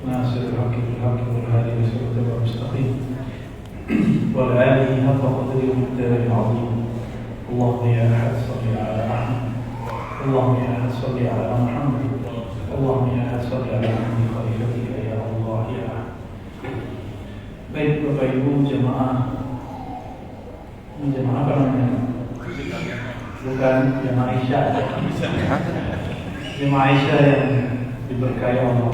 ناصر الحق بالحق والهادي إلى صراط المستقيم وعلى آله حق قدره ومقداره العظيم. اللهم يا أحد صل على أحمد، اللهم يا أحد صل على محمد، اللهم يا أحد صل على محمد خليفتك يا الله يا أحد. Baik Bapak Ibu jemaah apa namanya? Bukan jemaah Isya, jemaah Isya yang diberkahi Allah.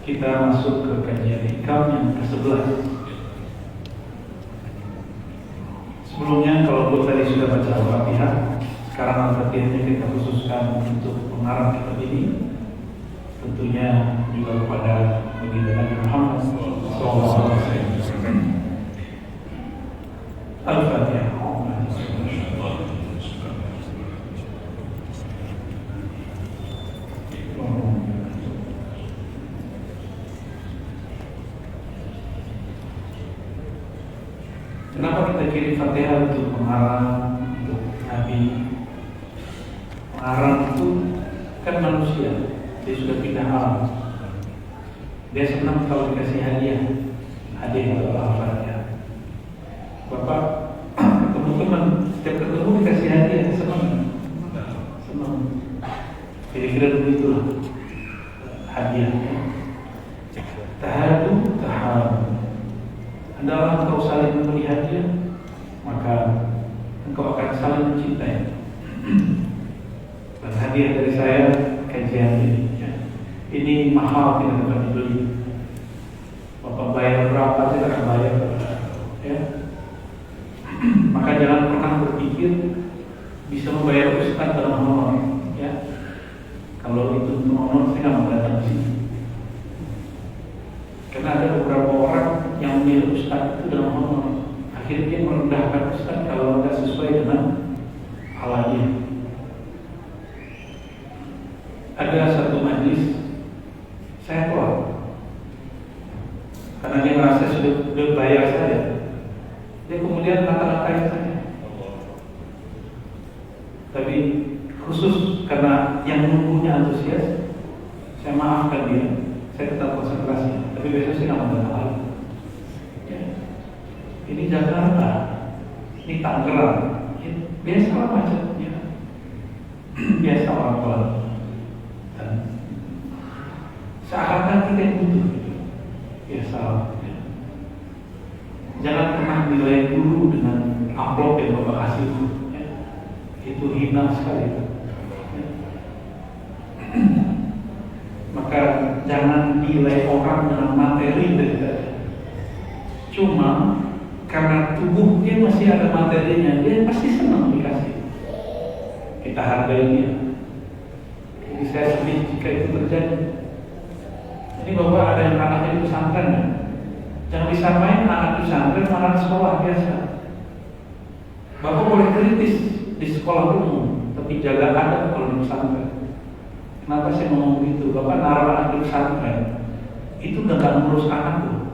Kita masuk ke kajian hikam yang ke-11. Sebelumnya kalau Bu tadi sudah baca Al-Fatihah, sekarang Al-Fatihahnya kita khususkan untuk pengarang kitab ini, tentunya juga kepada baginda Nabi Muhammad SAW. Al-Fatihah. Kenapa kita kirim Fatihah untuk pengarang, untuk Nabi? Pengarang itu kan manusia, dia sudah pindah alam. Dia senang kalau dikasih hadiah atau Al-Fatihah. Bapak ketemu teman, setiap ketemu dikasih hadiah, senang. Kira-kira begitulah hadiahnya. Tahadu. Adalah engkau saling memberi hadiah, maka engkau akan saling mencintai. Dan hadiah dari saya kajian ini, ya. Ini mahal, tidak dapat dibeli. Bapak bayar berapa saya akan bayar, ya. Maka jangan pernah berpikir bisa membayar ustaz dalam honor, ya. Kalau itu untuk honor saya nggak mau datang di sini. Karena ada beberapa orang yang memilih ustaz itu dalam honor, akhirnya dia merendahkan ustaz kalau tidak sesuai dengan alatnya. Ada satu majlis saya keluar karena dia merasa sudah bayar saya, dia kemudian kata-katain saya. Tapi khusus karena yang menunggunya antusias, saya maafkan dia, saya tetap konsentrasi. Tapi besok saya nggak mau datang lagi. Ya. Ini Jakarta, ini Tangerang, ya, biasa lah macetnya, biasa orang tua. Dan seakan kita yang butuh, biasa. Ya. Jangan pernah nilai guru dengan amplop yang Bapak kasih itu, ya. Itu hina sekali. Ya. Maka jangan nilai orang dengan materi saja. Cuma karena tubuhnya masih ada materinya, dia pasti senang dikasih. Kita hargai dia. Jadi saya sedih jika itu terjadi. Ini Bapak ada yang anaknya di pesantren, ya? Jangan disamain anak pesantren sama anak sekolah biasa. Bapak boleh kritis di sekolah umum, tapi jaga adab kalau di pesantren. Kenapa saya ngomong begitu? Bapak naruh anak di pesantren, itu udah gak ngurus anak tuh.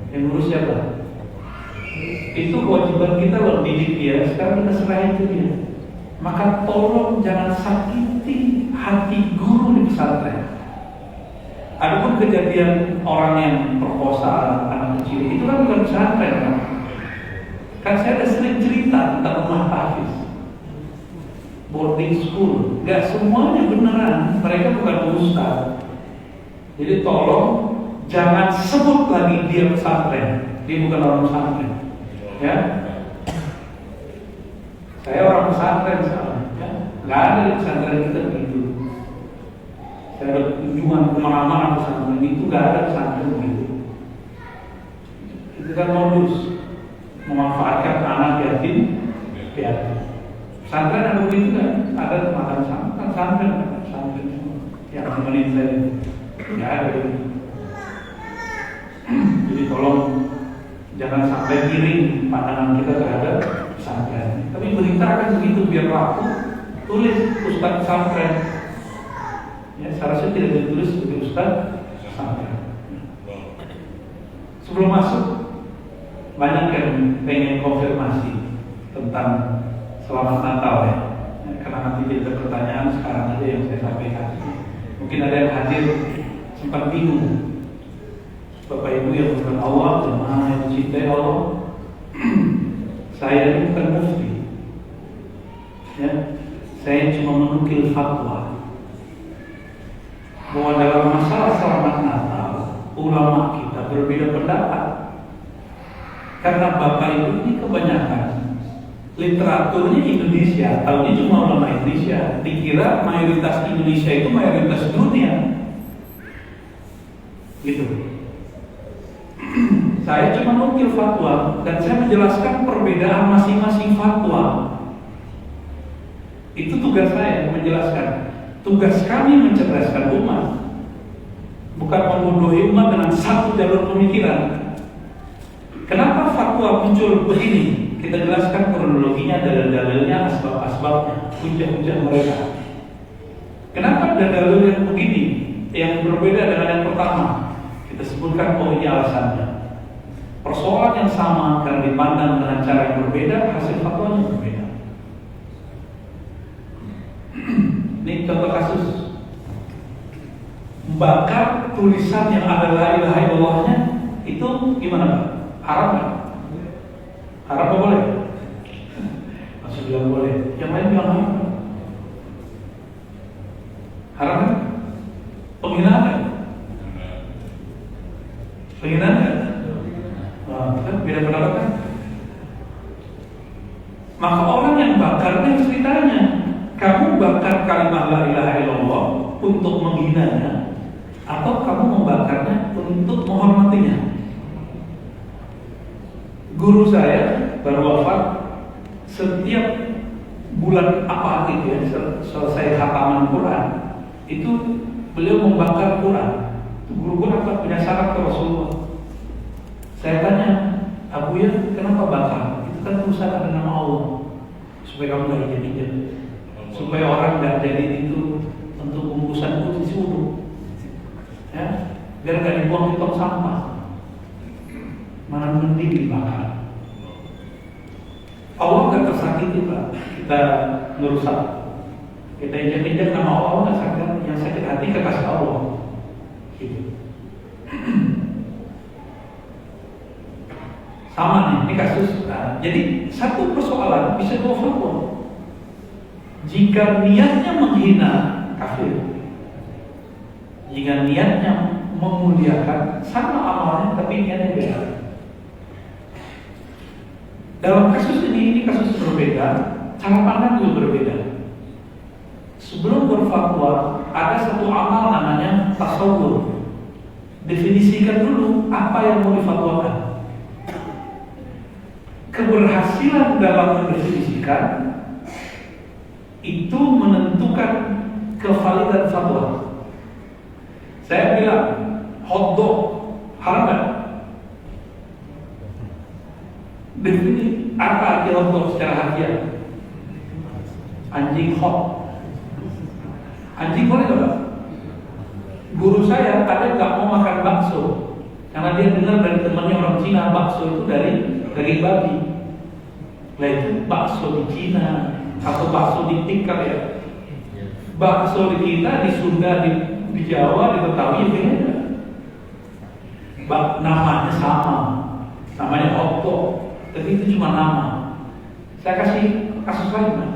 Yang ngurus siapa? Itu kewajiban kita loh, didik dia. Sekarang kita serahin ke dia. Maka tolong jangan sakiti hati guru di pesantren. Adapun kejadian orang yang perkosa anak kecil, itu kan bukan pesantren kan? Kan saya udah sering cerita tentang rumah tahfiz, boarding school, gak semuanya beneran, mereka bukan ustaz. Jadi tolong jangan sebut lagi dia pesantren, dia bukan orang pesantren, ya. Saya orang pesantren sekarang, ya. Gak ada di pesantren kita begitu. Saya ada kunjungan kemana-mana pesantren itu, gak ada pesantren begitu. Itu kan modus memanfaatkan anak yatim piatu. Pesantren ada begitu kan? Ada makan pesantren yang nemenin saya. Nggak ada begitu. Jadi tolong jangan sampai miring pandangan kita terhadap pesantren. Tapi beritakan begitu biar laku. Tulis Ustaz pesantren. Ya, seharusnya tidak ditulis sebagai Ustaz pesantren. Sebelum masuk, banyak yang pengen konfirmasi tentang Selamat Natal, ya. karena nanti tidak ada pertanyaan, sekarang aja yang saya sampaikan. Mungkin ada yang hadir sempat bingung. Bapak Ibu yang bukan Allah, jemaah yang dicintai Allah, saya ini bukan mufti, ya. Saya cuma menukil fatwa bahwa dalam masalah selamat Natal ulama kita berbeda pendapat. Karena Bapak Ibu ini kebanyakan literaturnya Indonesia, tahunya cuma ulama Indonesia, dikira mayoritas Indonesia itu mayoritas dunia, gitu. Saya cuma nukil fatwa dan saya menjelaskan perbedaan masing-masing fatwa. Itu tugas saya, menjelaskan. Tugas kami mencerdaskan umat, bukan membodohi umat dengan satu jalur pemikiran. Kenapa fatwa muncul begini? Kita jelaskan kronologinya, dalil-dalilnya, asbab-asbabnya, hujah-hujah mereka. Kenapa ada dalil yang begini, yang berbeda dengan yang pertama? Kita sebutkan ini alasannya. Persoalan yang sama karena dipandang dengan cara yang berbeda, hasil fatwanya berbeda. Ini contoh kasus. Membakar tulisan yang ada la ilaha illallahnya itu gimana Pak? Haram nggak? Haram apa boleh? Masih bilang boleh. Yang lain bilang haram. Haram kan? Penghinaan kan? Penghinaan kan? Kan beda pendapat kan? Maka orang yang bakarnya ceritanya, kamu bakar kalimat la ilaha illallah untuk menghinanya, atau kamu membakarnya untuk menghormatinya? Guru saya baru wafat, setiap bulan apa gitu ya, selesai khataman Quran, itu beliau membakar Quran. Guru apa punya syarat ke Rasulullah. Saya tanya, Abu ya, kenapa bakar? Itu kan tulisan ada nama Allah, supaya kamu nggak injek-injek, supaya orang nggak jadi itu untuk bungkusan itu disuruh, ya, biar nggak dibuang di tong sampah. Mana mending dibakar. Allah nggak tersakiti Pak, kita ngerusak, kita injak-injak nama Allah nggak sakit, yang sakit hati kekasih Allah. Gitu. Sama nih, ini kasus. Nah, jadi satu persoalan bisa dua fatwa. Jika niatnya menghina, kafir. Jika niatnya memuliakan, sama amalnya tapi niatnya beda. Dalam kasus ini kasus berbeda, cara pandang juga berbeda. Sebelum berfatwa, ada satu amal namanya tasawwur. Definisikan dulu apa yang mau difatwakan. Keberhasilan dalam mendefinisikan itu menentukan kevalidan fatwa. Saya bilang hotdog haram nggak? Definisi apa arti hotdog secara harfiah? Anjing hot. Anjing boleh nggak? Guru saya ada nggak mau makan bakso karena dia dengar dari temannya orang Cina bakso itu dari daging babi. Nah itu bakso di Cina atau bakso di Tikar ya. Bakso di kita, di Sunda, di Jawa, di Betawi beda. Namanya sama, namanya hotdog, tapi itu cuma nama. Saya kasih kasus lain, Mas.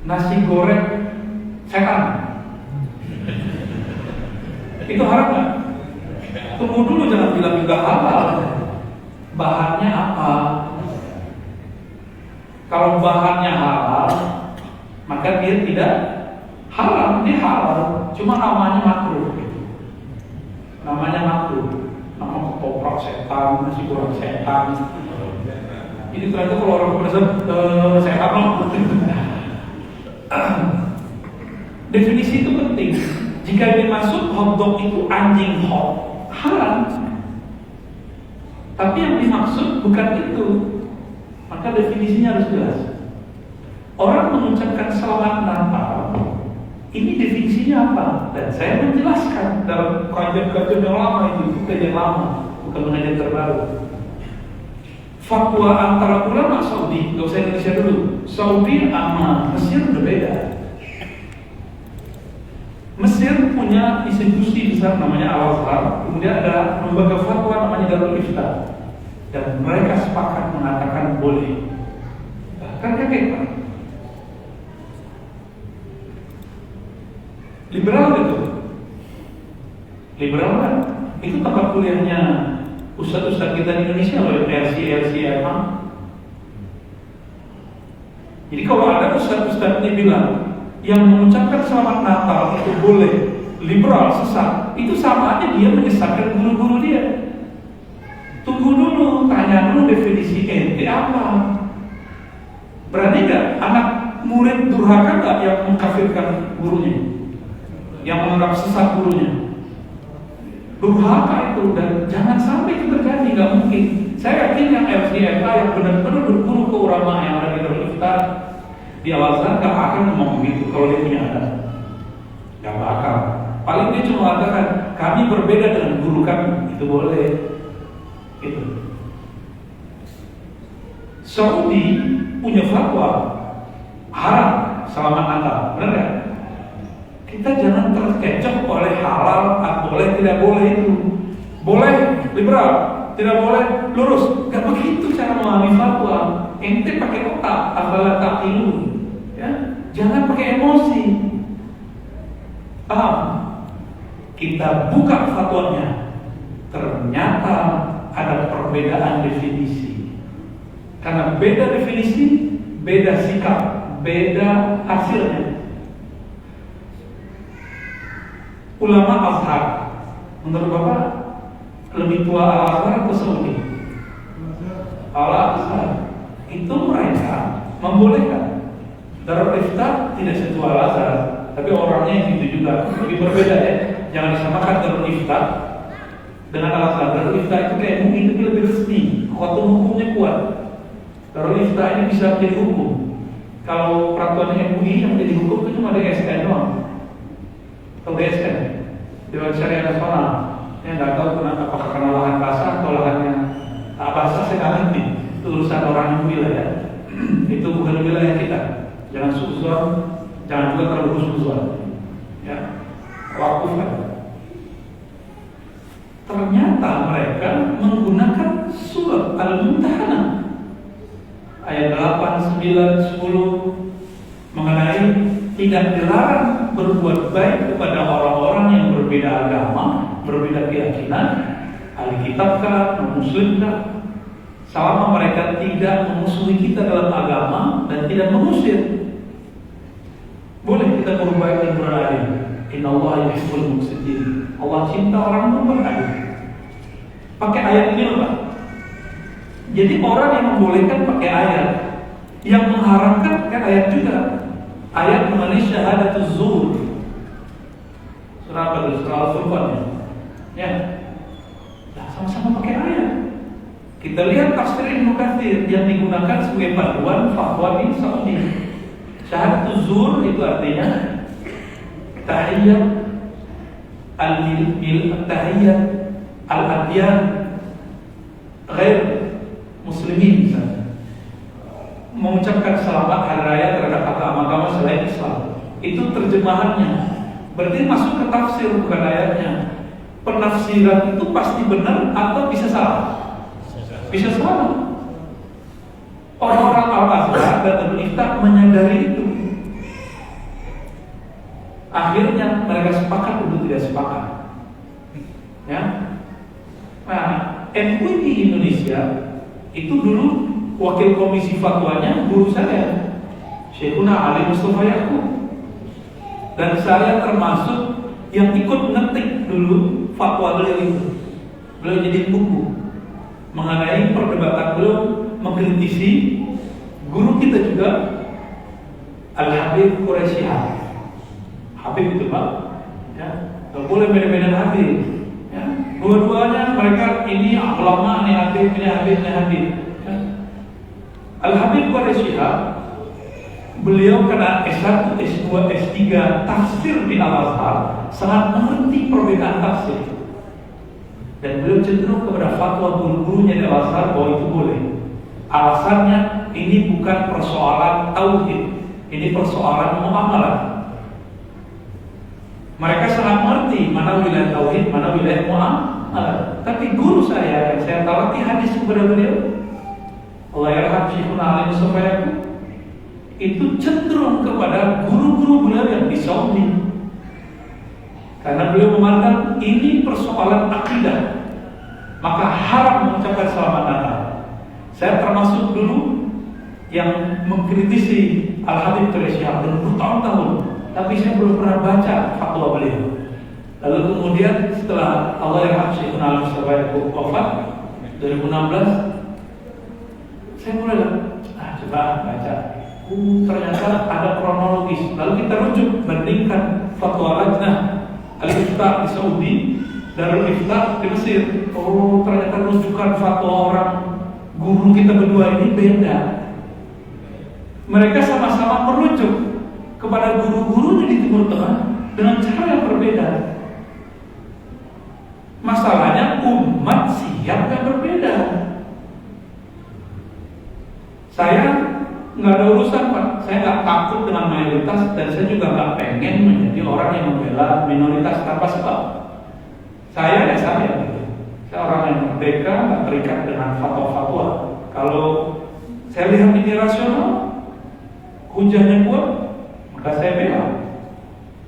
Nasi goreng setan. Itu haram nggak? Tunggu dulu, jangan bilang juga halal. Bahannya apa? Kalau bahannya halal, maka dia tidak haram, dia halal. Cuma namanya makruh. Namanya makruh. Nama ketoprak setan, nasi goreng setan. Ini ternyata kalau orang pedas setan loh. Definisi itu penting. Jika dimaksud hotdog itu anjing hot, haram. Tapi yang dimaksud bukan itu, maka definisinya harus jelas. Orang mengucapkan selamat Natal, ini definisinya apa? Dan saya menjelaskan dalam kajian-kajian yang lama itu kajian lama, bukan kajian terbaru. fatwa antara ulama Saudi, nggak usah Indonesia dulu, Saudi sama Mesir udah beda. Mesir punya institusi besar namanya Al-Azhar, kemudian ada lembaga fatwa namanya Darul Ifta, dan mereka sepakat mengatakan boleh. Bahkan kaget Pak, liberal gitu, liberal kan? Itu tempat kuliahnya ustadz-ustadz kita di Indonesia loh, LC emang. Jadi kalau ada ustadz-ustadz ini bilang yang mengucapkan selamat Natal itu boleh, liberal, sesat, itu sama aja dia menyesatkan guru-guru dia. Tunggu dulu, tanya dulu definisi ente apa. Berani nggak anak murid durhaka nggak yang mengkafirkan gurunya, yang menganggap sesat gurunya? Durhaka itu, dan jangan sampai itu terjadi, nggak mungkin. Saya yakin yang FCFA yang benar-benar berguru ke ulama yang ada di Darul Ifta di Al-Azhar nggak akan ngomong begitu kalau dia punya anak, nggak bakal. Paling dia cuma mengatakan kami berbeda dengan guru kami, itu boleh. Itu. Saudi punya fatwa haram selamat Natal, benar nggak? Kita jangan terkecoh oleh halal, boleh tidak boleh itu. Boleh liberal, tidak boleh lurus. Gak begitu cara memahami fatwa. Ente pakai otak, apalah taqilu. Ya, jangan pakai emosi. Paham? Kita buka fatwanya, ternyata ada perbedaan definisi. Karena beda definisi, beda sikap, beda hasilnya. Ulama Azhar, menurut Bapak lebih tua Al-Azhar atau Saudi? Al-Azhar. Itu mereka membolehkan. Darul Ifta tidak setua Al-Azhar, tapi orangnya yang itu juga. Lebih berbeda ya. Jangan disamakan Darul Ifta dengan Al-Azhar. Darul Ifta itu kayak MUI tapi lebih resmi, kekuatan hukumnya kuat. Darul Ifta ini bisa menjadi hukum. Kalau peraturan MUI yang menjadi hukum itu cuma DSN doang. Atau DSN, Dewan Syariah Nasional. Saya nggak tahu kenapa, apakah karena lahan basah atau lahannya tak basah, saya nggak ngerti. Itu urusan orang yang wilayah. Itu bukan wilayah kita. Jangan suzon, jangan juga terlalu suzon. Ya, wakufkan. Ternyata mereka menggunakan surat Al-Mumtahanah ayat 8, 9, 10 mengenai tidak dilarang berbuat baik kepada orang-orang yang berbeda agama, berbeda keyakinan, ahli kitab kah, non-muslim kah, selama mereka tidak memusuhi kita dalam agama dan tidak mengusir. Boleh kita berbuat dan beradil. Innallaha yuhibbul muqsitin. Allah cinta orang yang beradil. Pakai ayat ini loh Pak. Jadi orang yang membolehkan pakai ayat, yang mengharamkan pakai ayat juga. Ayat mengenai syahadatuz zur. Surah apa itu? Surah Al-Furqan ya. Nah, sama-sama pakai ayat. Kita lihat tafsir Ibnu Katsir yang digunakan sebagai panduan fatwa di Saudi. Syahadatuz zur itu artinya tahiyyat tahiyyat al-adyan ghair muslimin, misalnya mengucapkan selamat hari raya terhadap agama-agama selain Islam. Itu terjemahannya. Berarti masuk ke tafsir bukan ayatnya. Penafsiran itu pasti benar atau bisa salah? Bisa salah. Orang-orang Al-Azhar dan Darul Ifta menyadari itu. Akhirnya mereka sepakat untuk tidak sepakat. Ya. Nah, MUI di Indonesia itu dulu wakil komisi fatwanya guru saya, Syekhuna Ali Mustafa Yaqub. Dan saya termasuk yang ikut ngetik dulu fatwa beliau itu. Beliau jadi buku mengenai perdebatan beliau mengkritisi guru kita juga Al-Habib Quraisy. Habib itu Pak, ya, nggak boleh beda-beda Habib. Ya, dua-duanya mereka ini ulama, ini Habib, ini Habib, ini Habib. Ya. Al-Habib Quraisy, beliau kena S1, S2, S3 tafsir di Al-Azhar, sangat mengerti perbedaan tafsir. Dan beliau cenderung kepada fatwa guru-gurunya di Al-Azhar bahwa itu boleh. Alasannya ini bukan persoalan tauhid, ini persoalan muamalah. Mereka sangat mengerti mana wilayah tauhid, mana wilayah muamalah. Tapi guru saya yang saya tawati hadis kepada beliau, Allah yarham Syekhuna Ali Mustafa, itu cenderung kepada guru-guru beliau yang di Saudi. Karena beliau memandang ini persoalan akidah, maka haram mengucapkan selamat Natal. Saya termasuk dulu yang mengkritisi Al-Habib Turasyah bertahun-tahun, tapi saya belum pernah baca fatwa beliau. Lalu kemudian setelah Allah yarham Syekhuna Ali Mustafa wafat 2016, saya mulai coba baca. Ternyata ada kronologis. Lalu kita rujuk bandingkan fatwa Lajnah Al-Ifta di Saudi, Darul Ifta di Mesir. Oh, ternyata rujukan fatwa orang guru kita berdua ini beda. Mereka sama-sama merujuk kepada guru-gurunya di Timur Tengah dengan cara yang berbeda. Masalahnya umat siap yang berbeda. Saya nggak ada urusan Pak, saya nggak takut dengan mayoritas dan saya juga nggak pengen menjadi orang yang membela minoritas tanpa sebab. Saya gitu. Saya orang yang merdeka, nggak terikat dengan fatwa-fatwa. Kalau saya lihat ini rasional, hujahnya kuat, maka saya bela.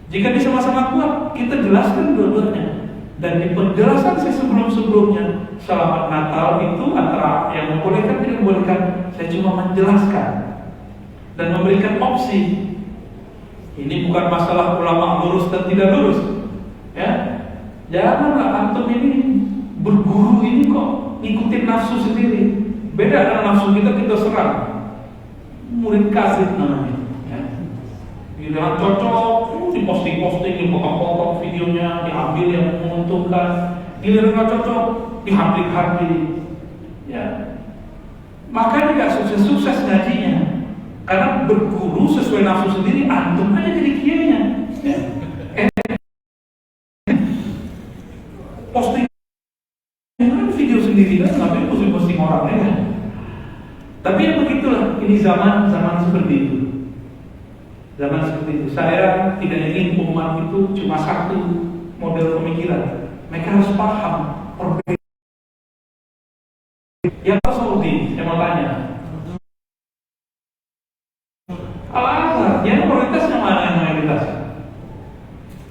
Jika ini sama-sama kuat, kita jelaskan dua-duanya. Dan di penjelasan saya sebelum-sebelumnya, Selamat Natal itu antara yang membolehkan tidak membolehkan, saya cuma menjelaskan dan memberikan opsi. Ini bukan masalah ulama lurus dan tidak lurus, ya. Janganlah antum ini berguru ini kok ngikutin nafsu sendiri. Beda dengan nafsu kita serang. Murid kasih namanya. Jangan cocok, diposting-posting, dipotong-potong videonya, diambil yang menguntungkan. Giliran nggak cocok, dihaplik-haplik. Ya, makanya nggak sukses-sukses ngajinya. Karena berguru sesuai nafsu sendiri, antum aja jadi kiainya. Ya. Posting video sendiri kan, tapi posting orangnya kan. Tapi ya begitulah, ini zaman seperti itu. Zaman seperti itu, saya tidak ingin umat itu cuma satu model pemikiran. Mereka harus paham perbedaan. Yang Saudi, saya mau tanya. Al-Azhar, yang mayoritasnya mana yang mayoritas?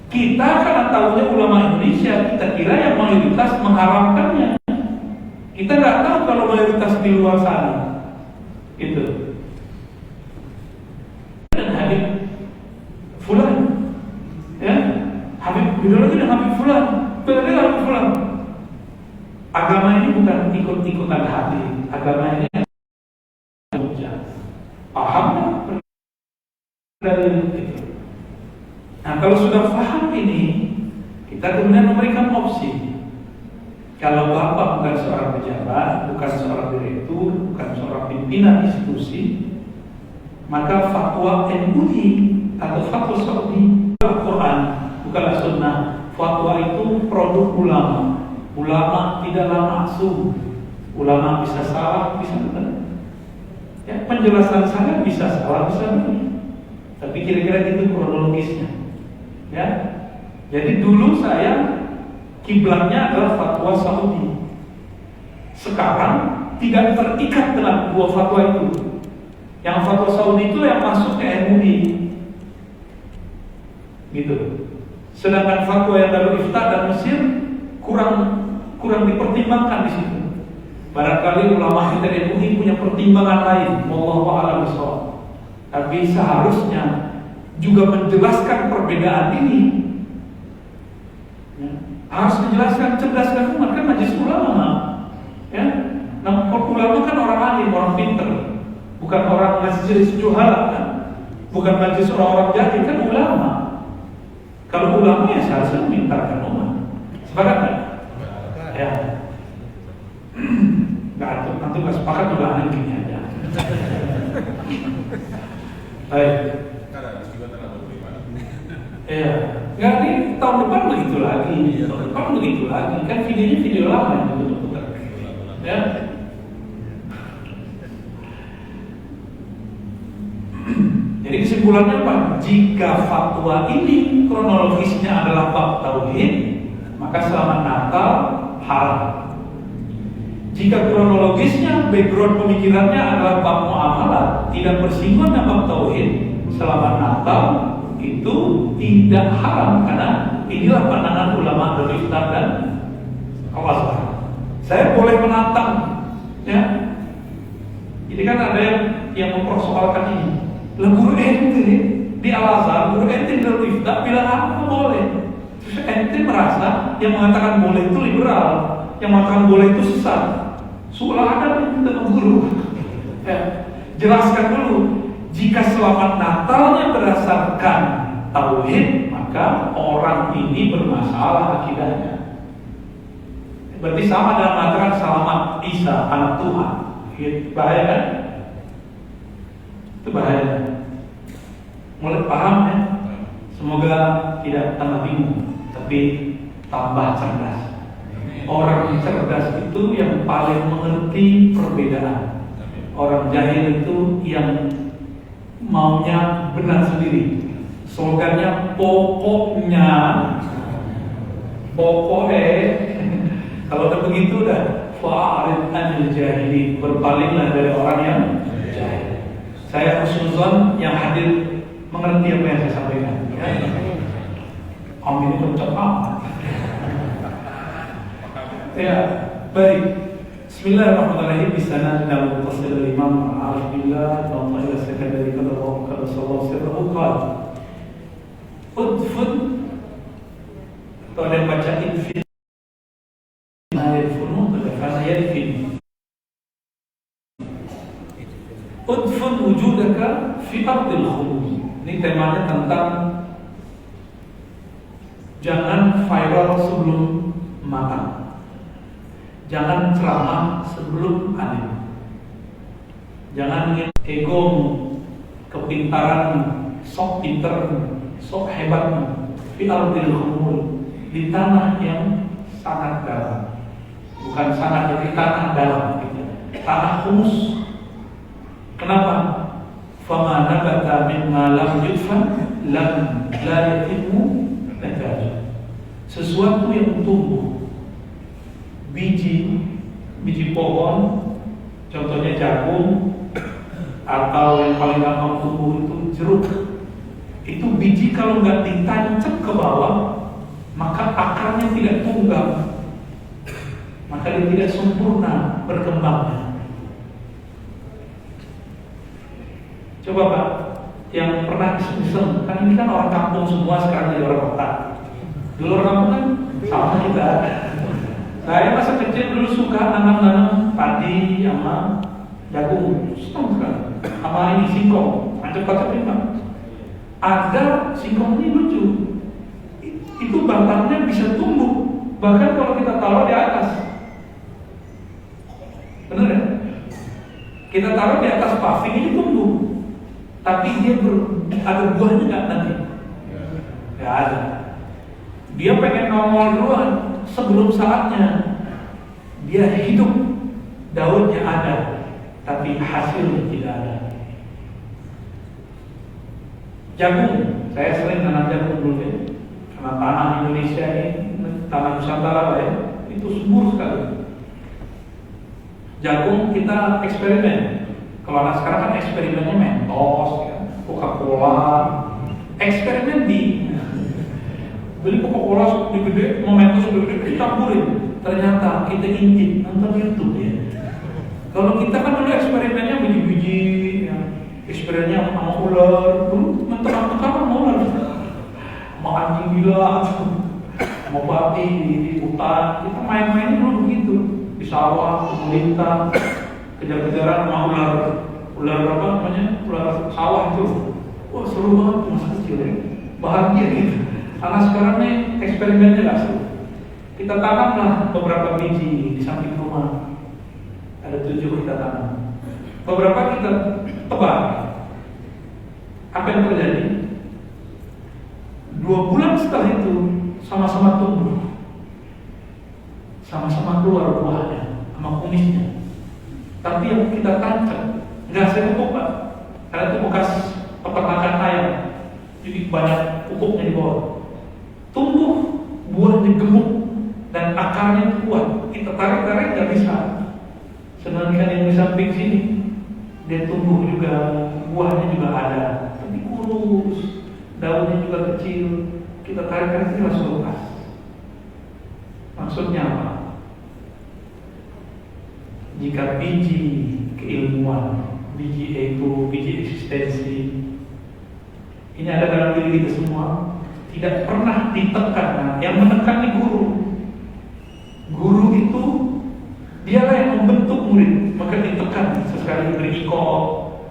Kita karena tahunya ulama Indonesia, kita kira yang mayoritas mengharamkannya. Kita nggak tahu kalau mayoritas di luar sana. Itu. Dan Habib Fulan, ya, Habib ideologi dan Habib Fulan, berbeda Habib Fulan. Agama ini bukan ikut-ikutan Habib, agama ini paham dari itu. Nah, kalau sudah paham ini, kita kemudian memberikan opsi. Kalau Bapak bukan seorang pejabat, bukan seorang direktur, bukan seorang pimpinan institusi, maka fatwa MUI atau fatwa Saudi Al-Quran bukanlah sunnah. Fatwa itu produk ulama. Ulama tidaklah maksum. Ulama bisa salah, bisa benar. Ya, penjelasan saya bisa salah, bisa benar. Tapi kira-kira itu kronologisnya. Ya, jadi dulu saya kiblatnya adalah fatwa Saudi. Sekarang tidak terikat dengan dua fatwa itu. Yang fatwa Saudi itu yang masuk ke MUI, gitu. Sedangkan fatwa yang dari Ifta dan Mesir kurang dipertimbangkan di situ. Barangkali ulama kita di MUI punya pertimbangan lain. Wallahu a'lam bishawab. Tapi seharusnya juga menjelaskan perbedaan ini. Ya. Harus menjelaskan, cerdaskan umat, kan majelis ulama. Ya. Nah, ulama kan orang alim, orang pinter. Bukan orang majelis juhala kan. Bukan majelis orang-orang jahil, kan ulama. Kalau ulama ya seharusnya memintakan umat. Sepakat kan? Ya. Nanti nggak sepakat juga aneh gini aja. Baik. Iya. Nggak, ini tahun depan begitu lagi. Tahun depan begitu lagi. Kan videonya video lama yang putar-putar. Ya. Jadi kesimpulannya apa? Jika fatwa ini kronologisnya adalah bab tauhid, maka selamat Natal haram. Jika kronologisnya background pemikirannya adalah bab muamalah, tidak bersinggungan dengan bab tauhid, selamat Natal itu tidak haram, karena inilah pandangan ulama Darul Islam dan Al-Azhar. Saya boleh menantang, ya. Jadi kan ada yang mempersoalkan ini. Lah guru ente di Al-Azhar, guru ente di Darul Islam bilang apa boleh. Terus ente merasa yang mengatakan boleh itu liberal, yang mengatakan boleh itu sesat. Seolah ada tentang guru. Ya. Jelaskan dulu. Jika selamat Natalnya berdasarkan tauhid, maka orang ini bermasalah akidahnya. Berarti sama dengan mengatakan selamat Isa anak Tuhan. Itu bahaya kan? Itu bahaya. Mulai paham ya? Semoga tidak tambah bingung, tapi tambah cerdas. Orang cerdas itu yang paling mengerti perbedaan. Orang jahil itu yang maunya benar sendiri. Slogannya pokoknya, kalau udah begitu udah fa'arid anil jahili, berpalinglah dari orang yang jahil. Saya husnuzon yang hadir mengerti apa yang saya sampaikan. Amin ucap amat. Ya, baik. Bismillahirrahmanirrahim. Bisana dalam tafsir Imam Al-Billah dan Allah sekali dari kata Rasulullah SAW. Udfun, atau ada yang baca infin, ayatfunu, karena yadfin. Udfun wujudaka fi ardil khulud. Ini temanya tentang jangan viral sebelum makan. Jangan ceramah sebelum alim. Jangan ingin egomu, kepintaranmu, sok pinter, sok hebatmu, fi ardil khumul, di tanah yang sangat dalam. Bukan sangat, jadi tanah dalam, gitu. Tanah khumus. Kenapa? Fama nabata mimma lam yudfan lam la yatimu nataju. Sesuatu yang tumbuh, biji pohon, contohnya jagung, atau yang paling gampang tumbuh itu jeruk. Itu biji kalau nggak ditancap ke bawah, maka akarnya tidak tunggal, maka dia tidak sempurna berkembangnya. Coba Pak, yang pernah iseng, kan ini kan orang kampung semua sekarang jadi orang kota. Dulu orang kampung kan sama kita. Saya masa kecil dulu suka nanam-nanam padi sama jagung, senang sekali. Sama ini singkong, macam-macam ini Pak. Ada singkong ini lucu, itu batangnya bisa tumbuh, bahkan kalau kita taruh di atas. Benar ya? Kita taruh di atas paving ini tumbuh, tapi dia ada buahnya nggak nanti? Nggak ada. Dia pengen nongol duluan sebelum saatnya. Dia hidup, daunnya ada, tapi hasilnya tidak ada. Jagung, saya sering nanam jagung dulu ya, karena tanah Indonesia ini, tanah Nusantara ya, itu subur sekali. Jagung kita eksperimen. Kalau anak sekarang kan eksperimennya Mentos, ya, Coca-Cola. Eksperimen beli Coca-Cola gede, Mentos gede, dicampurin. Ternyata kita intip nonton YouTube ya. Kalau kita kan dulu eksperimennya biji-biji, ya, eksperimennya sama ular, dulu mentang-mentang sama ular, sama anjing gila, sama babi di hutan. Kita main-main dulu begitu, di sawah, melintang, kejar-kejaran sama ular apa namanya, ular sawah itu. Wah seru banget masa kecil ya, bahagia gitu. Karena sekarang nih eksperimennya nggak seru. Kita tanamlah beberapa biji di samping rumah. Ada 7 kita tanam. Beberapa kita tebang. Apa yang terjadi? 2 bulan setelah itu sama-sama tumbuh, sama-sama keluar buahnya, sama kumisnya. Tapi yang kita tancap nggak saya Pak, karena itu bekas peternakan jadi banyak pupuknya di bawah. Tumbuh, buahnya gemuk dan akarnya kuat. Kita tarik-tarik nggak bisa. Sedangkan yang di samping sini dia tumbuh juga, buahnya juga ada, tapi kurus, daunnya juga kecil. Kita tarik-tarik ini langsung lepas. Maksudnya apa? Jika biji keilmuan, biji ego, biji eksistensi ini ada dalam diri kita semua, tidak pernah ditekan. Yang menekan di guru. Guru itu dialah yang membentuk murid, maka ditekan. Sesekali diberi iko,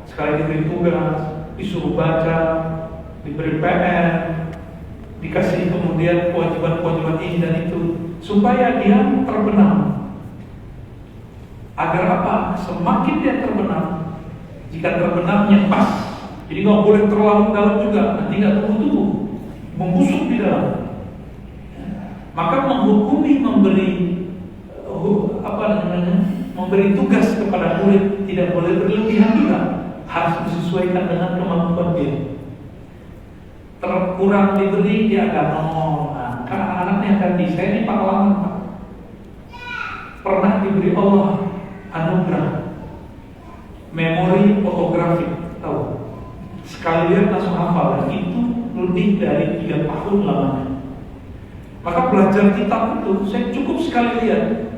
sekali diberi tugas, disuruh baca, diberi PR, dikasih kemudian kewajiban-kewajiban ini dan itu, supaya dia terbenam. Agar apa? Semakin dia terbenam, jika terbenamnya pas, jadi nggak boleh terlalu dalam juga, nanti nggak tumbuh-tumbuh, membusuk di dalam. Maka menghukumi, memberi tugas kepada murid tidak boleh berlebihan juga, harus disesuaikan dengan kemampuan dia. Terkurang diberi dia akan karena anak-anaknya akan saya ini pengalaman Pak. Pernah diberi Allah anugerah memori fotografik, tahu? Sekali lihat langsung hafal, dan itu lebih dari 3 tahun lamanya. Maka belajar kitab itu saya cukup sekali lihat,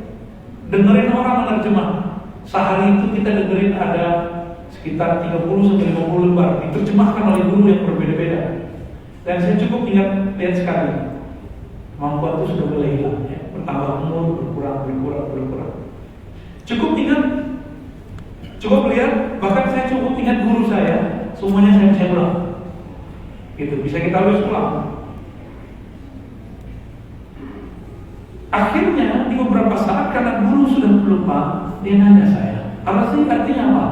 dengerin orang menerjemah. Sehari itu kita dengerin ada sekitar 30-50 lembar diterjemahkan oleh guru yang berbeda-beda. Dan saya cukup ingat lihat sekali, kemampuan itu sudah mulai hilang, ya. Bertambah umur, berkurang. Cukup ingat, cukup lihat, bahkan saya cukup ingat guru saya, semuanya saya bisa ulang. Gitu, bisa kita lulus ulang. Akhirnya di beberapa saat karena guru sudah lupa, dia nanya saya, artinya apa?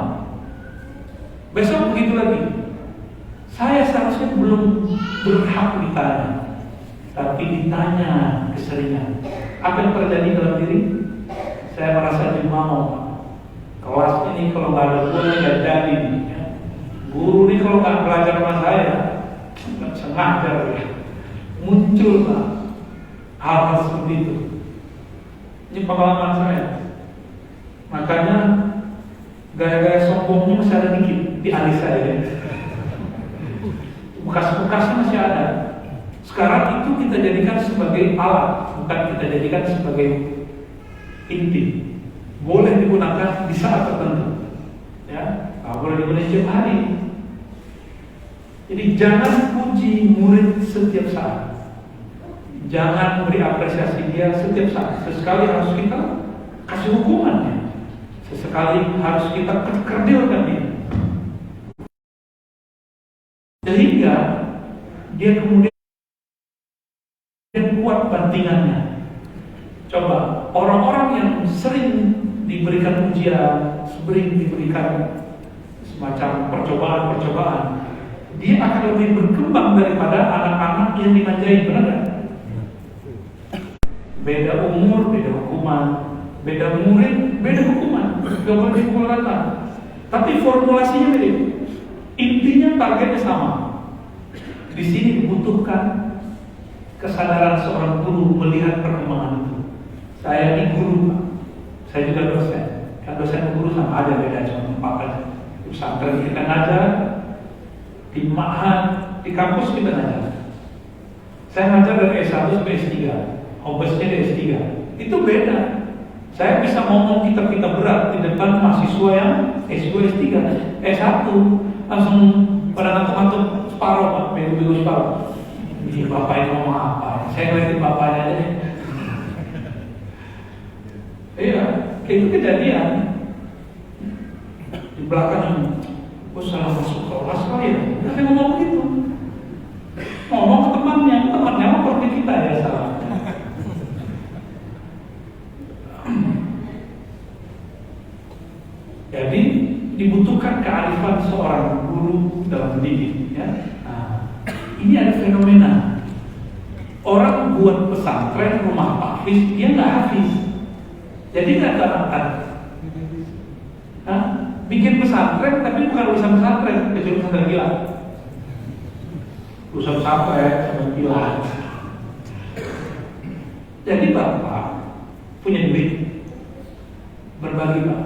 Besok begitu lagi. Saya seharusnya belum berhak ditanya, tapi ditanya keseringan. Apa yang terjadi dalam diri? Saya merasa jemaah. Kelas ini kalau nggak ada guru nggak jadi. Guru ini kalau nggak belajar sama saya, nggak bisa ngajar. Muncul lah hal-hal seperti itu. Ini pengalaman saya. Makanya gaya-gaya sombongnya masih ada dikit di alis saya. Bekas-bekasnya masih ada. Sekarang itu kita jadikan sebagai alat, bukan kita jadikan sebagai inti. Boleh digunakan di saat tertentu, ya, boleh digunakan setiap hari. Jadi jangan puji murid setiap saat, jangan beri apresiasi dia setiap saat. Sesekali harus kita kasih hukumannya, sesekali harus kita kerdilkan dia, sehingga dia kemudian kuat bantingannya. Coba orang-orang yang sering diberikan ujian, sering diberikan semacam percobaan-percobaan, dia akan lebih berkembang daripada anak-anak yang dimanjain, benar gak? Beda umur, beda hukuman, beda murid, beda hukuman, gak boleh dipukul rata. Tapi formulasinya beda. Intinya targetnya sama. Di sini dibutuhkan kesadaran seorang guru melihat perkembangan itu. Saya ini guru, Pak. Saya juga dosen. Kan dosen dan guru sama aja, beda cuma tempat aja. Di pesantren kita ngajar, di ma'had, di kampus kita ngajar. Saya ngajar dari S1 sampai S3, obesnya dari S3. Itu beda. Saya bisa ngomong kitab-kitab berat di depan mahasiswa yang S2, S3, S1 langsung pada ngantuk-ngantuk separuh, Pak, bego-bego separuh. Ini bapak ini ngomong apa? Saya ngeliatin bapaknya aja. Iya, itu kejadian. Di belakang, gue salah masuk kelas kali ya. Saya ngomong begitu. Ngomong ke temannya apa seperti kita ya salah. Jadi dibutuhkan kearifan seorang guru dalam mendidik, ya. Ini ada fenomena. Orang buat pesantren rumah hafiz, dia nggak hafiz. Jadi nggak terangkat. Bikin pesantren tapi bukan urusan pesantren, kecuali pesantren gila. urusan sampai sama pilar. Jadi Bapak punya duit, berbagi Pak.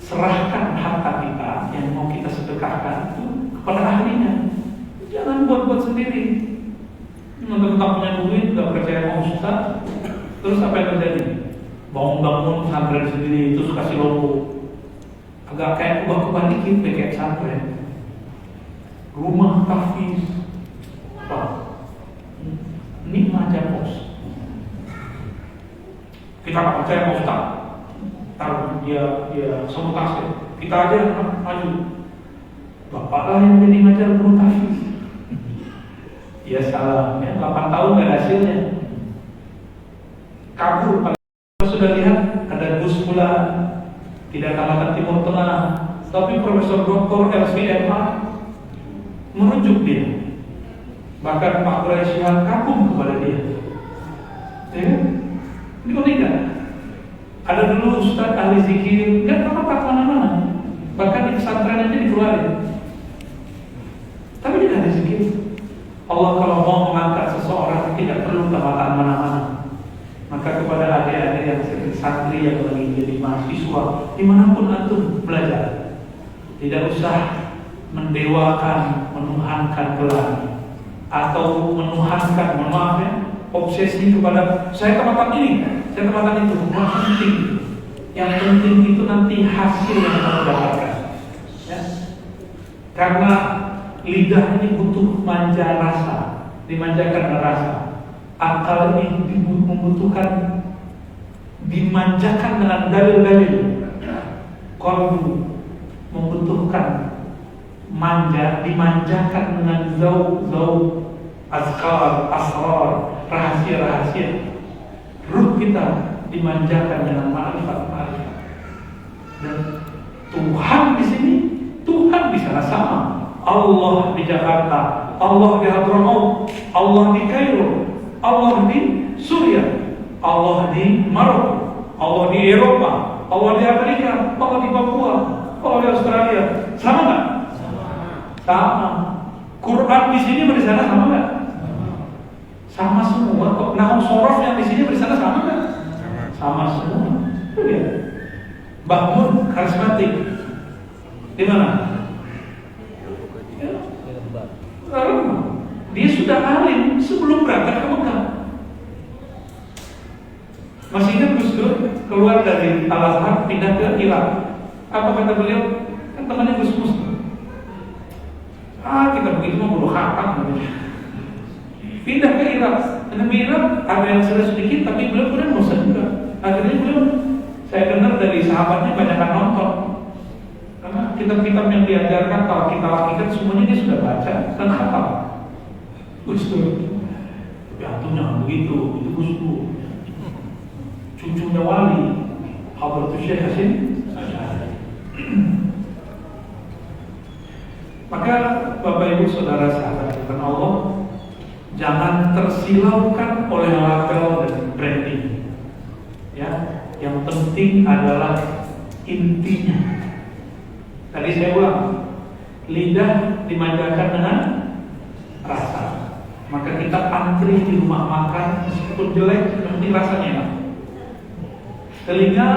Serahkan harta kita yang mau kita sedekahkan kepada ahlinya. Jangan buat-buat sendiri. Mentang-mentang punya duit, gak percaya sama Ustaz, terus apa yang terjadi? Bangun-bangun pesantren sendiri, terus kasih logo. Agak kayak ubah-ubah dikit kayak pesantren. Rumah tahfiz, Pak, Nikmah Japos. Kita gak percaya sama Ustaz, taruh dia sabotase. Kita aja maju. Bapak lah yang jadi ngajar guru tahfiz. Ya salah, ya 8 tahun gak ada hasilnya. Kabur. Sudah lihat ada Gus Fulan, tidak tamatan Timur Tengah, tapi Profesor Dr. LCMA merujuk dia. Bahkan Pak Quraisy kagum kepada dia. Ya, ini kok tidak? Ada dulu Ustaz ahli zikir, nggak apa-apa mana-mana. Bahkan di pesantren aja dikeluarin. Tapi dia ahli zikir. Allah kalau mau mengangkat seseorang tidak perlu tamatan mana-mana. Maka kepada adik-adik yang santri yang lagi jadi mahasiswa, dimanapun antum belajar, tidak usah mendewakan, menuhankan gelar atau menuhankan, maaf ya, obsesi kepada saya tamatan ini, saya tamatan itu. Yang penting, yang penting itu nanti hasil yang kamu dapatkan. Ya? Karena lidah ini butuh manja rasa, dimanjakan rasa. Akal ini membutuhkan dimanjakan dengan dalil-dalil. Qalbu membutuhkan manja, dimanjakan dengan zauq, azkar, asrar, rahasia-rahasia. Ruh kita dimanjakan dengan ma'rifat. Dan Tuhan di sini, Tuhan di sana sama. Allah di Jakarta, Allah di Hadramaut, Allah di Kairo, Allah di Suriah, Allah di Maroko, Allah di Eropa, Allah di Amerika, Allah di Papua, Allah di Australia. Sama nggak? Sama. Quran di sini di sana sama nggak? Sama semua. Kok Nahum Sorof yang di sini di sana sama nggak? Sama semua. Lihat. Bahmun karismatik di mana? Dia sudah alim sebelum berangkat ke Mekah. Masih ingat Gus Dur keluar dari Al-Azhar pindah ke Irak. Apa kata beliau? Kan temannya Gus Mus. Kita begitu mau bodoh khatam. Pindah ke Irak. Dan di Irak ada yang sudah sedikit, tapi beliau pun bosan juga. Akhirnya beliau, saya dengar dari sahabatnya banyak yang nonton. Karena kitab-kitab yang diajarkan kalau kita lakukan semuanya dia sudah baca dan hafal. Gus Dur, jatuhnya begitu, itu Gus Dur. Cucunya wali, Hadratus Syekh Hasim. Maka Bapak Ibu Saudara sahabat Allah, jangan tersilaukan oleh label dan branding. Ya, yang penting adalah intinya. Tadi saya ulang, lidah dimanjakan dengan rasa. Maka kita antri di rumah makan, meskipun jelek, yang penting rasanya enak. Telinga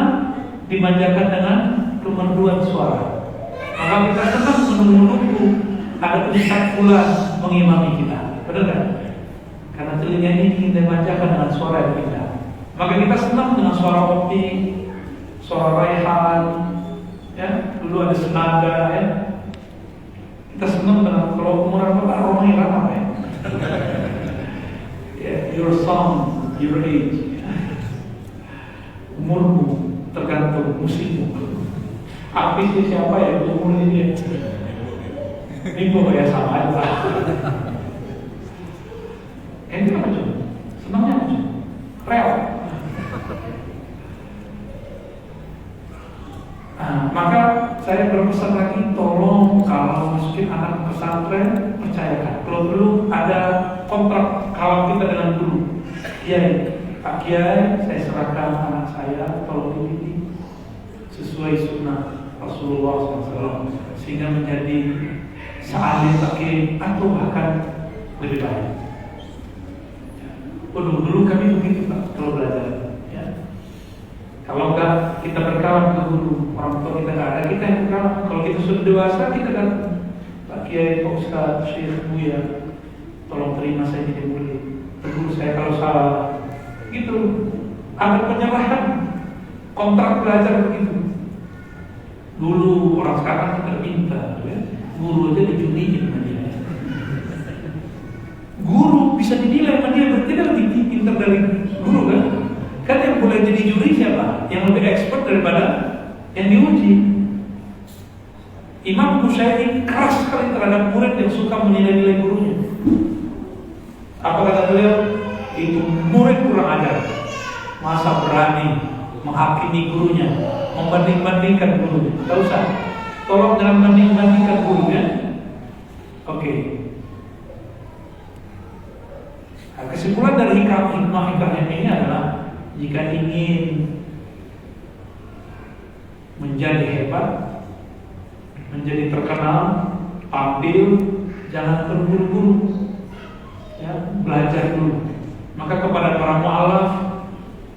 dimanjakan dengan kemerduan suara. Maka kita senang menunggu ada ustaz pula mengimami kita. Benar kan? Karena telinga ini ingin dimanjakan dengan suara yang indah. Maka kita senang dengan suara optik, suara raihan. Ya, dulu ada senada ya. Kita senang dengan kalau umuran Bapak Romai apa ya? Your song, your age. Umurmu tergantung musikmu. Artisnya siapa ya? Umurnya dia. Minggu ya sama aja. Ini apa coba? Senangnya apa coba? Rel. Maka saya berpesan lagi, tolong kalau masukin anak pesantren, percayakan. Kalau perlu ada kontrak kalau kita dengan guru. Kiai, Pak Kiai, saya serahkan anak saya, tolong dididik sesuai sunnah Rasulullah SAW sehingga menjadi seandainya pakai atau bahkan lebih baik. Dulu kami begitu Pak kalau belajar. Ya. Kalau enggak kita berkawan ke guru, orang tua kita nggak ada, kita yang berkawan. Kalau kita sudah dewasa kita kan Pak Kiai, Pak Ustaz, Syekh, Buya, tolong terima saya jadi murid, tegur saya kalau salah. Gitu. Ada penyerahan kontrak belajar begitu. Dulu orang sekarang kita pintar, ya. Guru aja dijuliin sama dia. Guru bisa dinilai sama dia, berarti dia lebih pintar dari guru kan? Kan yang boleh jadi juri siapa? Yang lebih expert daripada yang diuji. Imam Bukhari keras sekali terhadap murid yang suka menilai-nilai gurunya. Apa kata beliau? Itu murid kurang ajar. Masa berani menghakimi gurunya, membanding-bandingkan gurunya. Tak usah. Tolong jangan banding-bandingkan gurunya. Oke. Nah, kesimpulan dari hikmah ini adalah jika ingin menjadi hebat, menjadi terkenal, tampil, jangan terburu-buru. Ya, belajar dulu. Maka kepada para mu'alaf,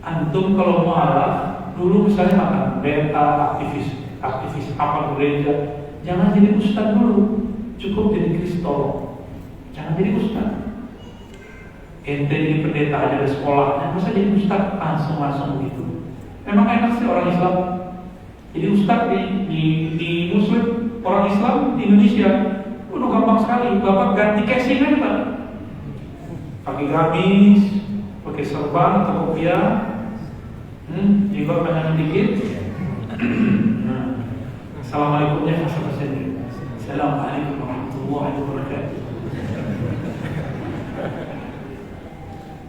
antum kalau mu'alaf dulu misalnya makan beta, aktivis apa gereja, jangan jadi ustaz dulu, cukup jadi kristolog. Jangan jadi ustaz. Ente jadi pendeta aja di sekolahnya, masa jadi ustaz langsung gitu. Memang enak sih orang Islam. Jadi ustaz di Muslim, orang Islam di Indonesia, udah gampang sekali. Bapak ganti casing aja Pak. Pakai gamis, pakai serban atau kopiah, juga panjang dikit. Nah, assalamualaikumnya bahasa ini. Assalamualaikum warahmatullahi wabarakatuh.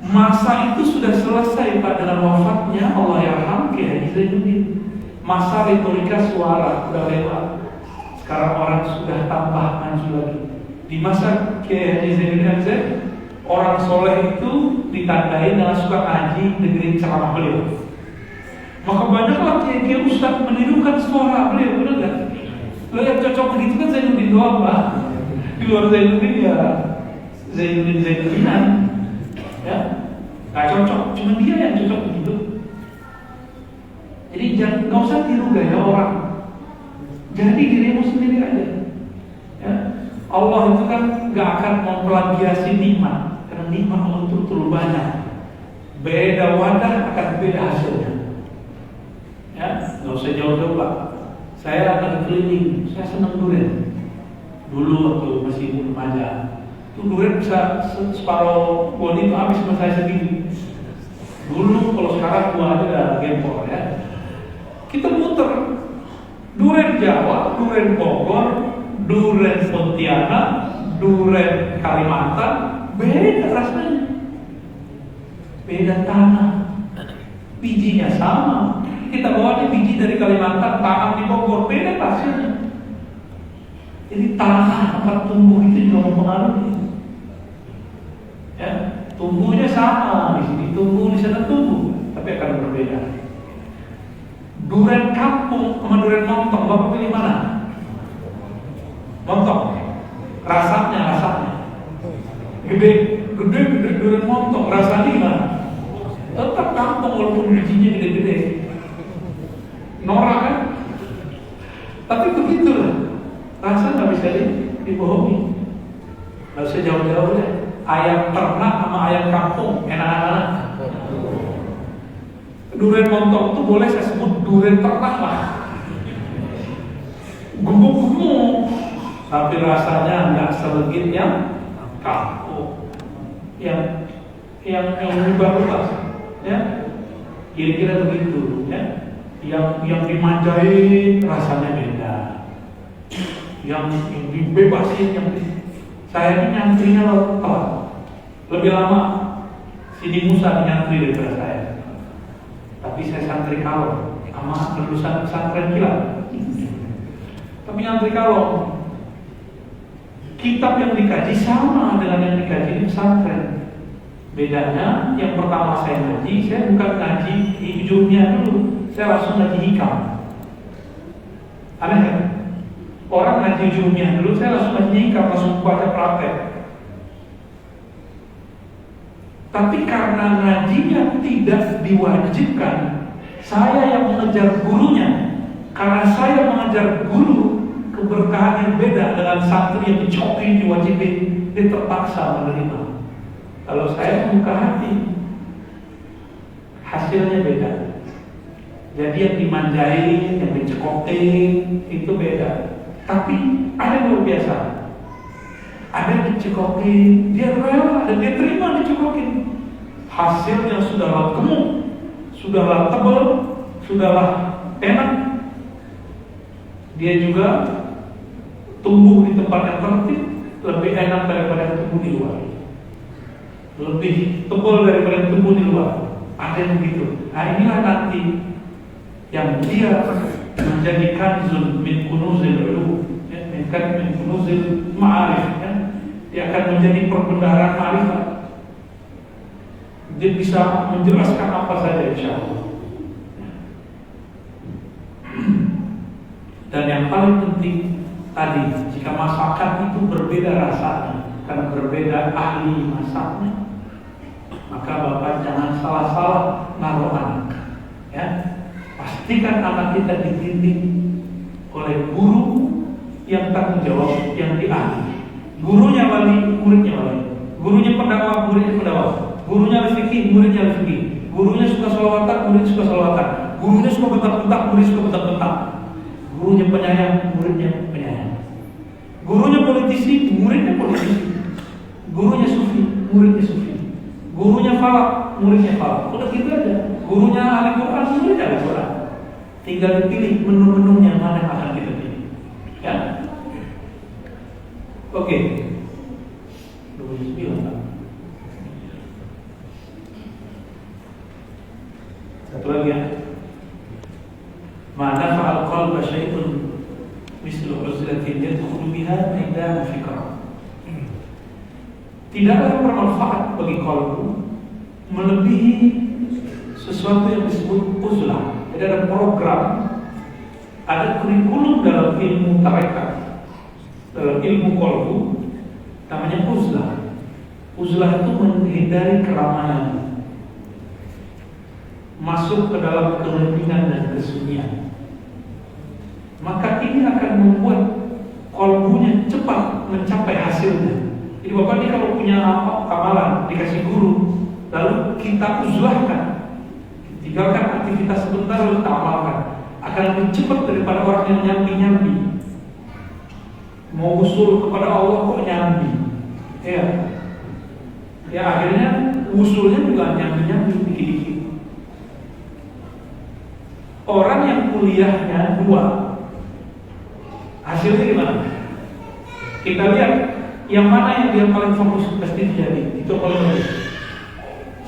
Masa itu sudah selesai Pak dengan wafatnya Allah yarham Kiai Zainuddin. Masa retorika suara sudah lewat. Sekarang orang sudah tambah maju lagi. Di masa Kiai Zainuddin, orang soleh itu ditandai dengan suka ngaji dengerin ceramah beliau. Maka banyaklah Kiai Ustaz menirukan suara beliau, benar nggak? Lo yang cocok begitu kan Zainuddin doang Pak. Di luar Zainuddin ya Zainuddinan. Ya, nggak cocok, cuma dia yang cocok begitu. Jadi jangan, nggak usah tiru gaya orang. Jadi dirimu sendiri aja. Ya, Allah itu kan nggak akan memplagiasi nikmat, karena nikmat Allah itu terlalu banyak. Beda wadah akan beda hasilnya. Ya, nggak usah jauh-jauh Pak. Saya akan keliling, saya senang durian. Dulu waktu masih remaja. Itu durian bisa separuh bodi itu habis sama saya sendiri. Dulu kalau sekarang gua aja udah gempor ya. Kita muter durian Jawa, durian Bogor, durian Pontianak, durian Kalimantan, beda rasanya, beda tanah, bijinya sama. Kita bawa biji dari Kalimantan, tanam di Bogor, beda hasilnya. Jadi tanah tempat tumbuh itu juga mempengaruhi. Ya, tumbuhnya sama, di sini tumbuh, di sana tumbuh, tapi akan berbeda. Durian kampung sama durian montong, Bapak pilih mana? Montong. Rasanya. Gede durian montong, rasanya gimana? Tetap kampung walaupun bijinya gede-gede. Norak kan? Tapi begitulah. Rasa nggak bisa dibohongi. Nggak usah jauh-jauh deh. Ayam ternak sama ayam kampung enak-enak. Durian montong itu boleh saya sebut durian ternak lah. Gemuk-gemuk, tapi rasanya nggak selegit yang kampung, yang berubah-ubah, ya. Kira-kira begitu, ya. Yang dimanjain rasanya beda. Yang dibebasin, saya ini nyantrinya telat, lebih lama Sidi Musa nyantri daripada saya. Tapi saya santri kalau sama lulusan pesantren kilat. Tapi nyantri kalau kitab yang dikaji sama dengan yang dikaji di pesantren. Bedanya yang pertama saya ngaji, saya bukan ngaji hijaunya dulu, saya langsung ngaji hikam. Aneh kan? Orang ngaji ujungnya, dulu saya langsung ngaji nikah, langsung baca praktek. Tapi karena ngajinya tidak diwajibkan, saya yang mengejar gurunya. Karena saya mengejar guru, keberkahan yang beda dengan santri yang dicokin, diwajibin, dia terpaksa menerima. Kalau saya membuka hati, hasilnya beda. Jadi yang dimanjain, yang dicekokin, itu beda. Tapi ada yang luar biasa. Ada yang dicekokin, dia rela dan dia terima dicekokin. Hasilnya sudahlah gemuk, sudahlah tebal, sudahlah enak. Dia juga tumbuh di tempat yang tertib, lebih enak daripada yang tumbuh di luar. Lebih tebal daripada yang tumbuh di luar. Ada yang begitu. Nah inilah nanti yang dia menjadi kanzun min kunuzil ulum, min kunuzil ma'arif, ya. Dia akan menjadi perbendaharaan ma'rifat. Dia bisa menjelaskan apa saja insya Allah. Dan yang paling penting tadi, jika masakan itu berbeda rasanya karena berbeda ahli masaknya, maka Bapak jangan salah-salah naruh anak. Ya, pastikan anak kita dididik oleh guru yang tanggung jawab, yang diahli. Gurunya wali, muridnya wali. Gurunya pendakwah, muridnya pendakwah. Gurunya fikih, muridnya fikih. Gurunya suka sholawatan, murid suka sholawatan. Gurunya suka bentak-bentak, murid suka bentak-bentak. Gurunya penyayang, muridnya penyayang. Gurunya politisi, muridnya politisi. Gurunya sufi, muridnya sufi. Gurunya falak, muridnya falak. Udah gitu aja. Gurunya ahli Quran, muridnya ahli Quran. Tinggal dipilih menu-menunya mana yang akan kita pilih. Ya. Oke. 29. Satu lagi ya. Ma'ana fa'al qalba syai'un mislu uzlatin yadkhulu biha maidan fikra. Tidaklah bermanfaat bagi kalbu melebihi sesuatu yang disebut uzlah. Jadi ada program, ada kurikulum dalam ilmu tarekat, dalam ilmu kalbu, namanya uzlah. Uzlah itu menghindari keramaian, masuk ke dalam keheningan dan kesunyian. Maka ini akan membuat kalbunya cepat mencapai hasilnya. Jadi Bapak ini kalau punya amalan dikasih guru, lalu kita uzlahkan, tinggalkan aktivitas sebentar lalu kita amalkan, akan lebih cepat daripada orang yang nyambi-nyambi. Mau usul kepada Allah kok nyambi, ya akhirnya usulnya juga nyambi-nyambi dikit-dikit. Orang yang kuliahnya 2, hasilnya gimana? Kita lihat yang mana yang dia paling fokus pasti jadi itu paling bagus.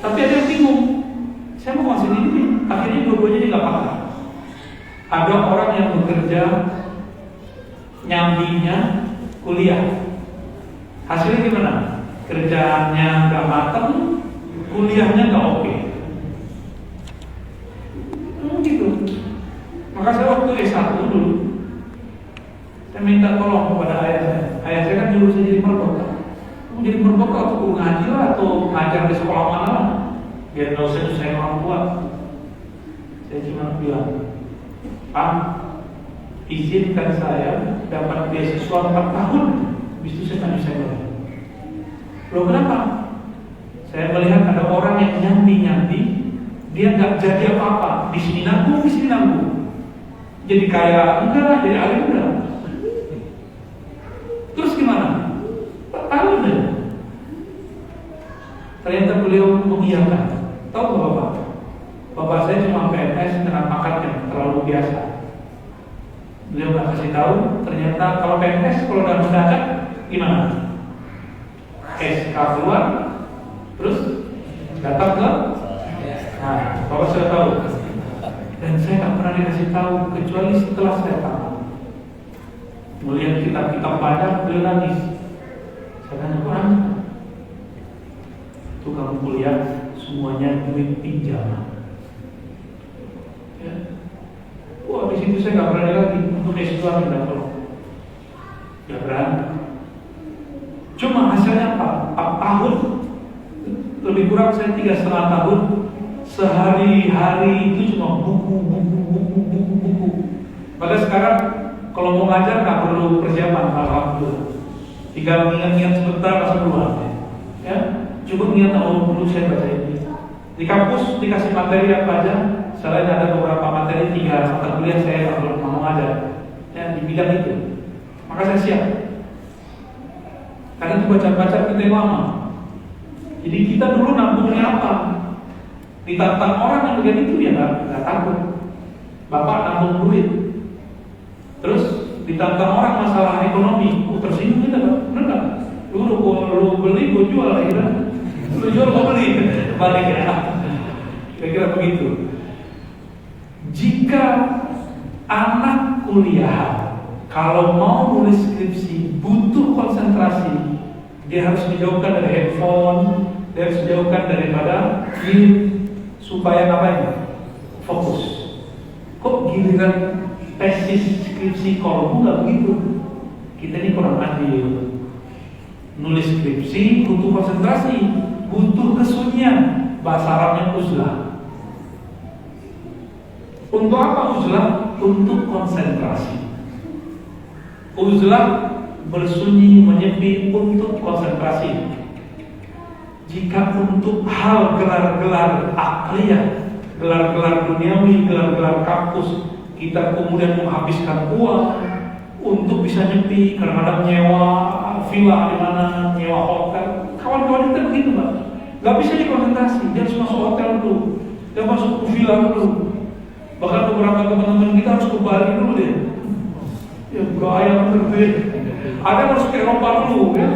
Tapi ada yang bingung, saya mau masuk ini, akhirnya dua-duanya dia nggak paham. Ada orang yang bekerja nyambinya kuliah, hasilnya gimana? Kerjaannya nggak matang, kuliahnya nggak oke. Gitu. Maka saya waktu S1 dulu, saya minta tolong kepada ayah saya. Ayah saya kan dulu saya jadi mertua. Mau jadi mertua atau guru ngaji lah, atau ngajar di sekolah mana lah, biar nggak usah nyusahin orang tua. Saya cuma bilang, Pak, izinkan saya dapat beasiswa 4 tahun, habis itu saya tanya saya balik. Loh kenapa? Saya melihat ada orang yang nyambi-nyambi, dia nggak jadi apa-apa, di sini nanggung, di sini nanggung. Jadi kaya enggak, jadi alim enggak. Terus gimana? Tahu deh. Ternyata beliau mengiyakan. Tahu nggak Bapak? Bapak saya cuma PNS dengan pangkatnya terlalu biasa. Beliau nggak kasih tahu. Ternyata kalau PNS kalau udah mendadak gimana? SK keluar, terus datang ke. Nah, Bapak sudah tahu. Dan saya nggak pernah dikasih tahu kecuali setelah saya tahu. Melihat kitab-kitab banyak, beliau nangis. Saya tanya Quran, itu kamu kuliah semuanya duit pinjaman. Ya. Wah, di situ saya nggak berani lagi untuk S2 minta tolong. Ya berani. Cuma hasilnya apa? 4 tahun, lebih kurang saya 3,5 tahun, sehari-hari itu cuma buku. Padahal sekarang kalau mau ngajar nggak perlu persiapan, alhamdulillah. Tinggal ingat-ingat sebentar langsung keluar. Ya, cukup ingat dulu saya baca ini. Di kampus dikasih materi apa aja. Selain ada beberapa materi, 3 mata kuliah saya kalau mau ngajar. Ya, di bidang itu. Maka saya siap. Karena itu baca-baca kita yang lama. Jadi kita dulu nabungnya apa? Ditantang orang yang bagian itu ya nggak takut. Bapak nabung duit. Terus ditantang orang masalah ekonomi, tersinggung kita Pak. Benar nggak? Lu beli, gue jual akhirnya. Lu jual, gue beli. Balik ya. Kira-kira begitu. Jika anak kuliah kalau mau nulis skripsi butuh konsentrasi, dia harus dijauhkan dari handphone, dia harus dijauhkan daripada game supaya apa? Fokus. Kok giliran tesis skripsi kolom nggak begitu? Kita ini kurang adil. Nulis skripsi butuh konsentrasi, butuh kesunyian. Bahasa Arabnya uzlah. Untuk apa uzlah? Untuk konsentrasi. Uzlah bersunyi menyepi untuk konsentrasi. Jika untuk hal gelar-gelar akliyah, gelar-gelar duniawi, gelar-gelar kampus, kita kemudian menghabiskan uang untuk bisa nyepi, kadang-kadang nyewa villa di mana, nyewa hotel. Kawan-kawan kita begitu Pak, nggak bisa dikonsentrasi, dia harus masuk hotel dulu, dia masuk ke villa dulu. Bahkan beberapa teman-teman kita harus ke Bali dulu deh. Ya gaya bener deh. Ada yang harus ke Eropa dulu ya.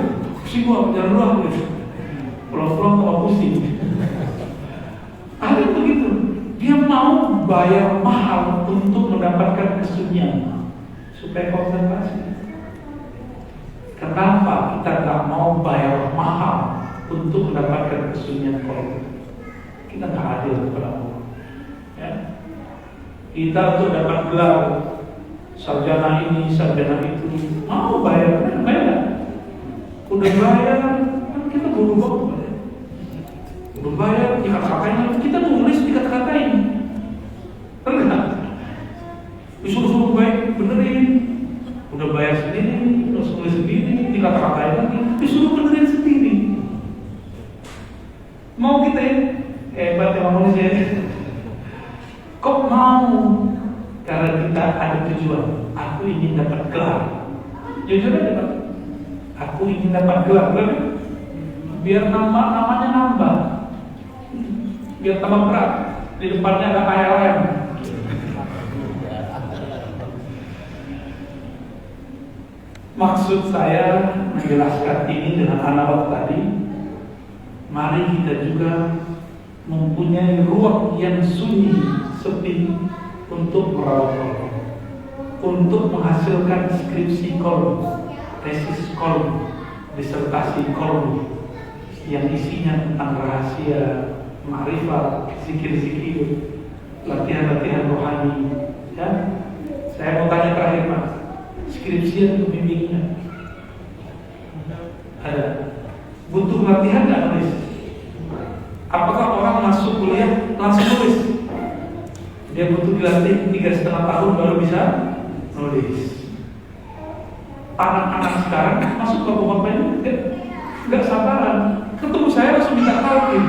Pusing gua, jalan dulu aku deh. Pulang-pulang tambah pusing. Ada yang begitu. Dia mau bayar mahal untuk mendapatkan kesunyian supaya konsentrasi. Kenapa kita nggak mau bayar mahal untuk mendapatkan kesunyian kolom? Kita nggak adil kepada Allah. Ya. Kita untuk dapat gelar sarjana ini, sarjana itu, mau bayar, bayar. Udah bayar, kan kita bodoh banget. Udah bayar, dikata-katain, kita tulis dikata-katain. Enggak. Disuruh-suruh baik, benerin. Udah bayar sendiri, terus tulis sendiri, dikata-katain lagi, disuruh benerin sendiri. Mau kita ya? Hebat ya manusia. Kok mau? Karena kita ada tujuan. Aku ingin dapat gelar. Jujur aja Pak. Aku ingin dapat gelar. Biar namanya nambah. Biar tambah berat. Di depannya ada KLM. Maksud saya menjelaskan ini dengan analog tadi. Mari kita juga mempunyai ruang yang sunyi, sepi untuk merawat kolom, untuk menghasilkan skripsi kolom, tesis kolom, disertasi kolom yang isinya tentang rahasia, ma'rifat, zikir-zikir, latihan-latihan rohani. Ya, saya mau tanya terakhir Pak, skripsian itu bimbingnya ada, butuh latihan nggak nulis? Apakah orang masuk kuliah langsung nulis? Dia butuh dilatih 3,5 tahun baru bisa nulis. Anak-anak sekarang masuk ke bapak ini nggak sabaran. Ketemu saya langsung minta talqin.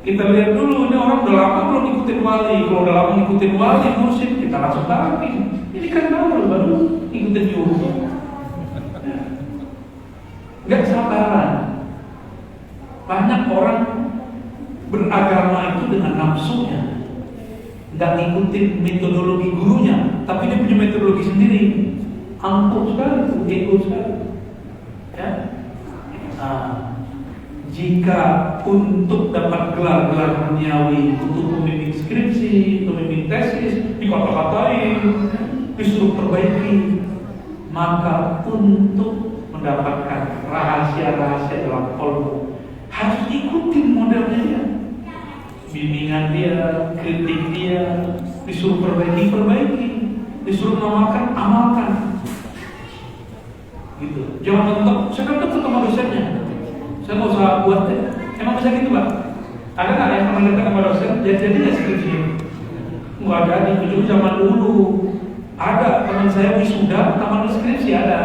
Kita lihat dulu, ini orang udah lama belum ngikutin wali. Kalau udah lama ngikutin wali, mursyid, kita langsung talqin. Ini kan baru ngikutin jurus. Nggak sabaran. Banyak orang beragama itu dengan nafsunya, nggak ngikutin metodologi gurunya, tapi dia punya metodologi sendiri. Angkuh sekali, ego sekali. Ya. Nah, jika untuk dapat gelar-gelar duniawi, untuk membimbing skripsi, untuk membimbing tesis, dikata-katain, disuruh perbaiki, maka untuk mendapatkan rahasia-rahasia dalam kolom harus ikutin modelnya dia. Bimbingan dia, kritik dia, disuruh perbaiki. disuruh mengamalkan, amalkan. Gitu. Jangan mentok, saya kan ketemu sama dosennya. Saya nggak usah buat deh. Emang bisa gitu, Pak? Ada nggak yang pernah dekat sama dosen? Jadi nggak skripsi? Nggak ada. Di ujung zaman dulu ada teman saya wisuda, taman skripsi ada.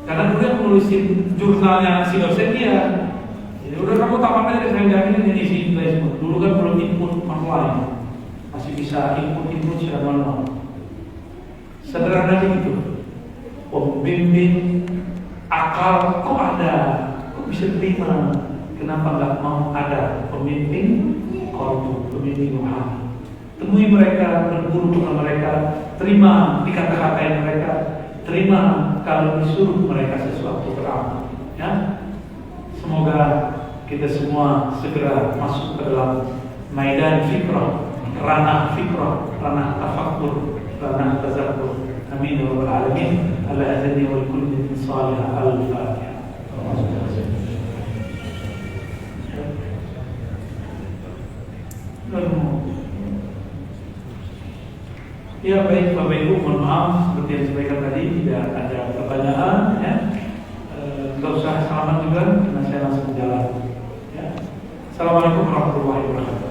Karena dulu yang nulisin jurnalnya si dosen dia. Jadi udah kamu tamat aja, saya jamin ini isi semua. Dulu kan belum input manual, masih bisa input secara manual. Sederhana gitu. Pembimbing akal kok ada, kok bisa terima? Kenapa nggak mau ada pembimbing kolbu, pembimbing rohani? Temui mereka, berburu dengan mereka, terima dikata-katain mereka, terima kalau disuruh mereka sesuatu beramal. Ya, semoga kita semua segera masuk ke dalam maidan fikrah, ranah fikrah, ranah tafakkur, ranah tazakkur. Amin ya rabbal alamin. Ala azani wa kulli salih al-Fatihah. Ya baik Bapak Ibu, mohon maaf seperti yang disampaikan tadi tidak ada pertanyaan ya. Nggak usah selamat juga karena saya langsung jalan ya. Assalamualaikum warahmatullahi wabarakatuh.